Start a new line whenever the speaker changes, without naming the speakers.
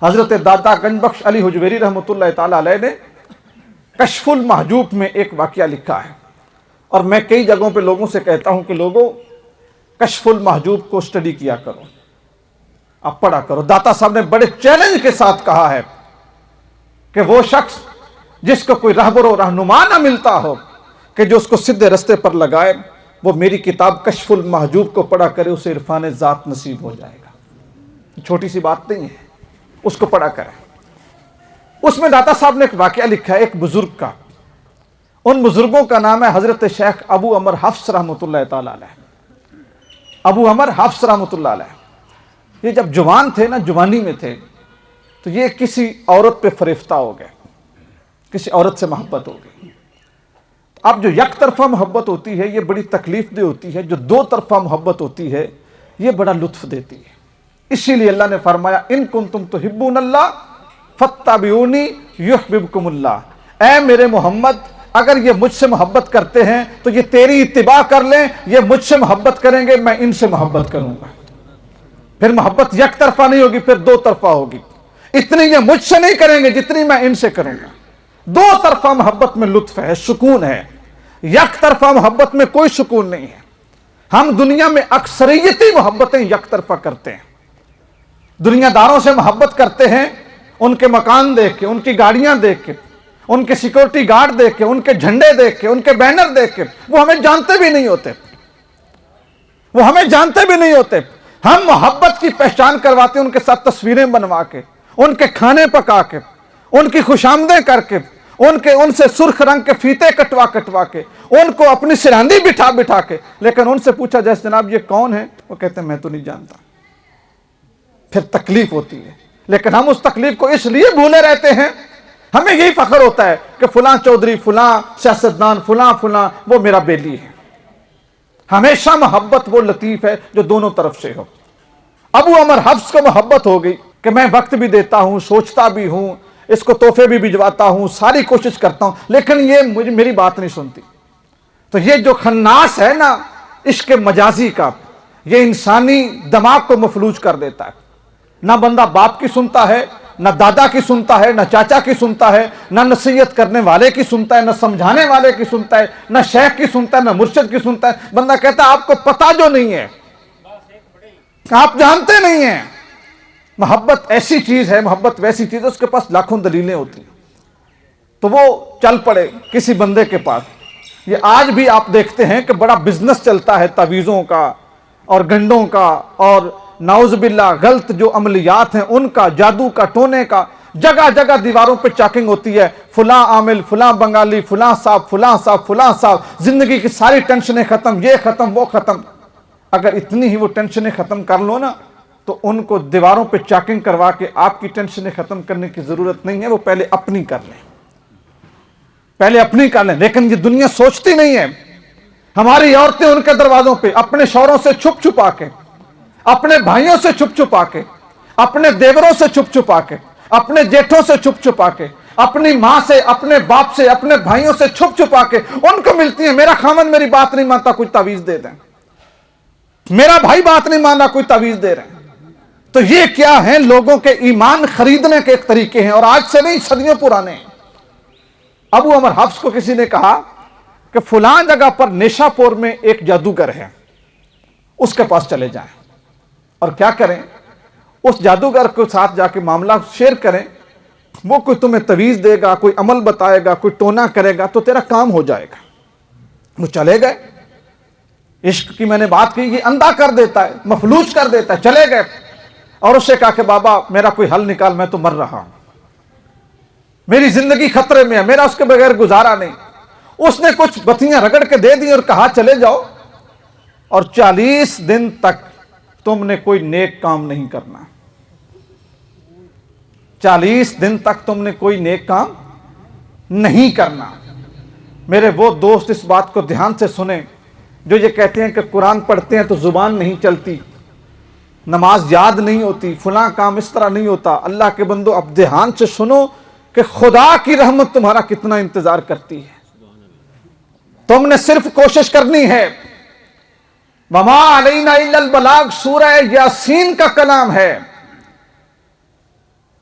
حضرت داتا گنج بخش علی حجویری رحمۃ اللہ تعالی علیہ نے کشف المحجوب میں ایک واقعہ لکھا ہے، اور میں کئی جگہوں پہ لوگوں سے کہتا ہوں کہ لوگوں کشف المحجوب کو اسٹڈی کیا کرو، آپ پڑھا کرو۔ داتا صاحب نے بڑے چیلنج کے ساتھ کہا ہے کہ وہ شخص جس کو کوئی رہبر و رہنما نہ ملتا ہو کہ جو اس کو سیدھے رستے پر لگائے، وہ میری کتاب کشف المحجوب کو پڑھا کرے، اسے عرفان ذات نصیب ہو جائے گا۔ چھوٹی سی بات نہیں ہے، اس کو پڑھا کرے۔ اس میں داتا صاحب نے ایک واقعہ لکھا ہے ایک بزرگ کا، ان بزرگوں کا نام ہے حضرت شیخ ابو عمر حفص رحمۃ اللہ تعالی علیہ۔ ابو عمر حفص رحمۃ اللہ علیہ یہ جب جوان تھے نا، جوانی میں تھے، تو یہ کسی عورت پہ فریفتہ ہو گئے، کسی عورت سے محبت ہو گئی۔ اب جو یک طرفہ محبت ہوتی ہے یہ بڑی تکلیف دہ ہوتی ہے، جو دو طرفہ محبت ہوتی ہے یہ بڑا لطف دیتی ہے۔ اسی لیے اللہ نے فرمایا ان کنتم تحبون اللہ فاتبعونی یحببکم اللہ۔ اے میرے محمد، اگر یہ مجھ سے محبت کرتے ہیں تو یہ تیری اتباع کر لیں، یہ مجھ سے محبت کریں گے، میں ان سے محبت کروں گا۔ پھر محبت یک طرفہ نہیں ہوگی، پھر دو طرفہ ہوگی۔ اتنی یہ مجھ سے نہیں کریں گے جتنی میں ان سے کروں گا۔ دو طرفہ محبت میں لطف ہے، سکون ہے۔ یک طرفہ محبت میں کوئی سکون نہیں ہے۔ ہم دنیا میں اکثریتی محبتیں یک طرفہ کرتے ہیں۔ دنیا داروں سے محبت کرتے ہیں، ان کے مکان دیکھ کے، ان کی گاڑیاں دیکھ کے، ان کے سیکورٹی گارڈ دیکھ کے، ان کے جھنڈے دیکھ کے، ان کے بینر دیکھ کے۔ وہ ہمیں جانتے بھی نہیں ہوتے، وہ ہمیں جانتے بھی نہیں ہوتے۔ ہم محبت کی پہچان کرواتے ہیں ان کے ساتھ تصویریں بنوا کے، ان کے کھانے پکا کے، ان کی خوشامدیں کر کے، ان سے سرخ رنگ کے فیتے کٹوا کے، ان کو اپنی سراندی بٹھا کے، لیکن ان سے پوچھا جیسے جناب یہ کون ہے، وہ کہتے ہیں میں تو نہیں جانتا۔ پھر تکلیف ہوتی ہے، لیکن ہم اس تکلیف کو اس لیے بھولے رہتے ہیں، ہمیں یہی فخر ہوتا ہے کہ فلاں چودھری، فلاں سیاستدان، فلاں وہ میرا بیلی ہے۔ ہمیشہ محبت وہ لطیف ہے جو دونوں طرف سے ہو۔ ابو عمر حفص کو محبت ہو گئی کہ میں وقت بھی دیتا ہوں، سوچتا بھی ہوں، اس کو تحفے بھی بھجواتا ہوں، ساری کوشش کرتا ہوں، لیکن یہ میری بات نہیں سنتی۔ تو یہ جو خناس ہے نا عشق مجازی کا، یہ انسانی دماغ کو مفلوج کر دیتا ہے۔ نہ بندہ باپ کی سنتا ہے، نہ دادا کی سنتا ہے، نہ چاچا کی سنتا ہے، نہ نصیحت کرنے والے کی سنتا ہے، نہ سمجھانے والے کی سنتا ہے، نہ شیخ کی سنتا ہے، نہ مرشد کی سنتا ہے۔ بندہ کہتا ہے آپ کو پتہ جو نہیں ہے، آپ جانتے نہیں ہیں۔ محبت ایسی چیز ہے، محبت ویسی چیز ہے، اس کے پاس لاکھوں دلیلیں ہوتی ہیں۔ تو وہ چل پڑے کسی بندے کے پاس۔ یہ آج بھی آپ دیکھتے ہیں کہ بڑا بزنس چلتا ہے تعویذوں کا اور گنڈوں کا، اور نعوذ باللہ غلط جو عملیات ہیں ان کا، جادو کا، ٹونے کا، جگہ جگہ دیواروں پہ چاکنگ ہوتی ہے، فلاں عامل، فلاں بنگالی، فلاں صاحب، فلاں صاحب، فلاں صاحب، زندگی کی ساری ٹینشنیں ختم، یہ ختم، وہ ختم۔ اگر اتنی ہی وہ ٹینشنیں ختم کر لو نا تو ان کو دیواروں پہ چاکنگ کروا کے آپ کی ٹینشنیں ختم کرنے کی ضرورت نہیں ہے، وہ پہلے اپنی کر لیں، پہلے اپنی کر لیں۔ لیکن یہ دنیا سوچتی نہیں ہے۔ ہماری عورتیں ان کے دروازوں پہ اپنے شوہروں سے چھپ چھپا کے، اپنے بھائیوں سے چھپ چھپا کے، اپنے دیوروں سے چھپ چھپا کے، اپنے جیٹھوں سے چھپ چھپا کے، اپنی ماں سے، اپنے باپ سے، اپنے بھائیوں سے چھپ چھپا کے ان کو ملتی ہیں، میرا خامن میری بات نہیں مانتا، کوئی تعویذ دے دیں، میرا بھائی بات نہیں ماننا، کوئی تعویذ دے رہے ہیں۔ تو یہ کیا ہیں؟ لوگوں کے ایمان خریدنے کے ایک طریقے ہیں، اور آج سے نہیں، صدیوں پرانے ہیں۔ ابو عمر حفص کو کسی نے کہا کہ فلاں جگہ پر نیشا پور میں ایک جادوگر ہے، اس کے پاس چلے جائیں، اور کیا کریں؟ اس جادوگر کے ساتھ جا کے معاملہ شیئر کریں، وہ کوئی تمہیں تعویذ دے گا، کوئی عمل بتائے گا، کوئی ٹونا کرے گا تو تیرا کام ہو جائے گا۔ وہ چلے گئے، عشق کی میں نے بات کی، یہ اندھا کر دیتا ہے، مفلوج کر دیتا ہے۔ چلے گئے اور اس سے کہا کہ بابا میرا کوئی حل نکال، میں تو مر رہا ہوں، میری زندگی خطرے میں ہے، میرا اس کے بغیر گزارا نہیں۔ اس نے کچھ بتیاں رگڑ کے دے دی اور کہا چلے جاؤ، اور 40 دن تک تم نے کوئی نیک کام نہیں کرنا۔ 40 دن تک تم نے کوئی نیک کام نہیں کرنا۔ میرے وہ دوست اس بات کو دھیان سے سنیں جو یہ کہتے ہیں کہ قرآن پڑھتے ہیں تو زبان نہیں چلتی، نماز یاد نہیں ہوتی، فلاں کام اس طرح نہیں ہوتا۔ اللہ کے بندو اب دھیان سے سنو کہ خدا کی رحمت تمہارا کتنا انتظار کرتی ہے۔ تم نے صرف کوشش کرنی ہے۔ وَمَا عَلَيْنَا إِلَّا الْبَلَاغُ، سورہ یاسین کا کلام ہے۔